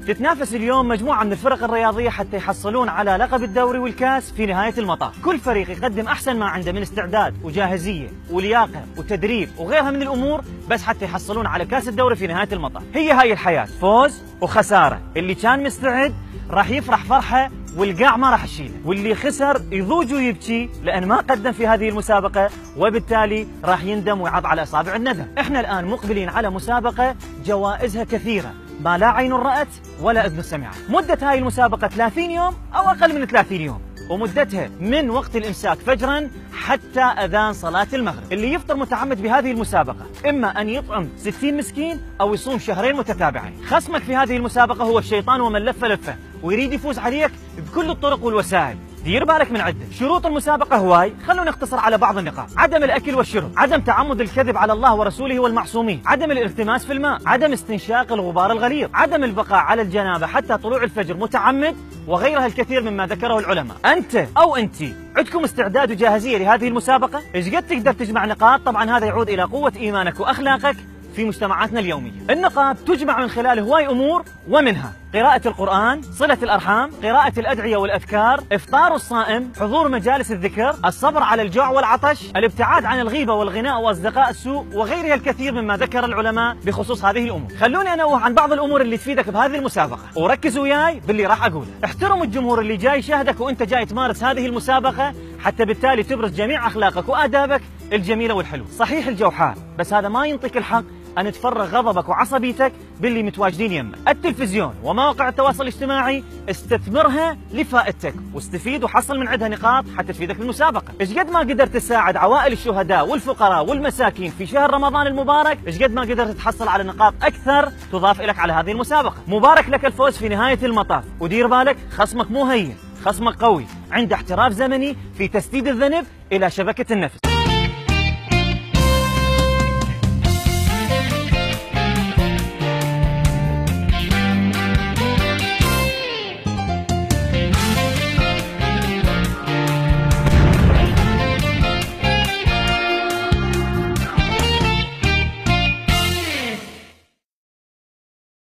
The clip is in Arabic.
تتنافس اليوم مجموعة من الفرق الرياضية حتى يحصلون على لقب الدوري والكاس في نهاية المطاف. كل فريق يقدم أحسن ما عنده من استعداد وجاهزية ولياقة وتدريب وغيرها من الأمور بس حتى يحصلون على كاس الدوري في نهاية المطاف. هي هاي الحياة، فوز وخسارة. اللي كان مستعد راح يفرح فرحة والقاع ما راح يشيله، واللي خسر يضوج ويبكي لأن ما قدم في هذه المسابقة وبالتالي راح يندم ويعض على أصابع الندم. احنا الآن مقبلين على مسابقة جوائزها كثيرة ما لا عين رأت ولا أذن سمعت. مدة هاي المسابقة 30 يوم أو أقل من 30 يوم، ومدتها من وقت الإمساك فجرا حتى أذان صلاة المغرب. اللي يفطر متعمد بهذه المسابقة إما أن يطعم 60 مسكين أو يصوم شهرين متتابعين. خصمك في هذه المسابقة هو الشيطان ومن لف لفه ويريد يفوز عليك بكل الطرق والوسائل. دير بالك من عده. شروط المسابقة هواي، خلونا نختصر على بعض النقاط. عدم الأكل والشرب، عدم تعمد الكذب على الله ورسوله والمعصومين، عدم الالتماس في الماء، عدم استنشاق الغبار الغليظ، عدم البقاء على الجنابة حتى طلوع الفجر متعمد، وغيرها الكثير مما ذكره العلماء. أنت أو أنت عندكم استعداد وجاهزية لهذه المسابقة؟ إيش قد تقدر تجمع نقاط؟ طبعا هذا يعود إلى قوة إيمانك وأخلاقك في مجتمعاتنا اليومية. النقاط تجمع من خلال هواي أمور، ومنها قراءة القرآن، صلة الأرحام، قراءة الأدعية والأذكار، إفطار الصائم، حضور مجالس الذكر، الصبر على الجوع والعطش، الابتعاد عن الغيبة والغناء وأصدقاء السوء، وغيرها الكثير مما ذكر العلماء بخصوص هذه الأمور. خلوني أنوه عن بعض الأمور اللي تفيدك بهذه المسابقة، وركزوا وياي باللي راح أقوله. احترموا الجمهور اللي جاي يشاهدك وأنت جاي تمارس هذه المسابقة حتى بالتالي تبرز جميع أخلاقك وآدابك الجميلة والحلوة. صحيح الجو حار، بس هذا ما ينطيك الحق أن تفرغ غضبك وعصبيتك باللي متواجدين يمك. التلفزيون ومواقع التواصل الاجتماعي استثمرها لفائدتك واستفيد وحصل من عندها نقاط حتى تفيدك بالمسابقة. ايش قد ما قدرت تساعد عوائل الشهداء والفقراء والمساكين في شهر رمضان المبارك، ايش قد ما قدرت تحصل على نقاط أكثر تضاف لك على هذه المسابقة. مبارك لك الفوز في نهاية المطاف، ودير بالك خصمك مو هين، خصمك قوي عنده احتراف زمني في تسديد الذنب إلى شبكة النفس.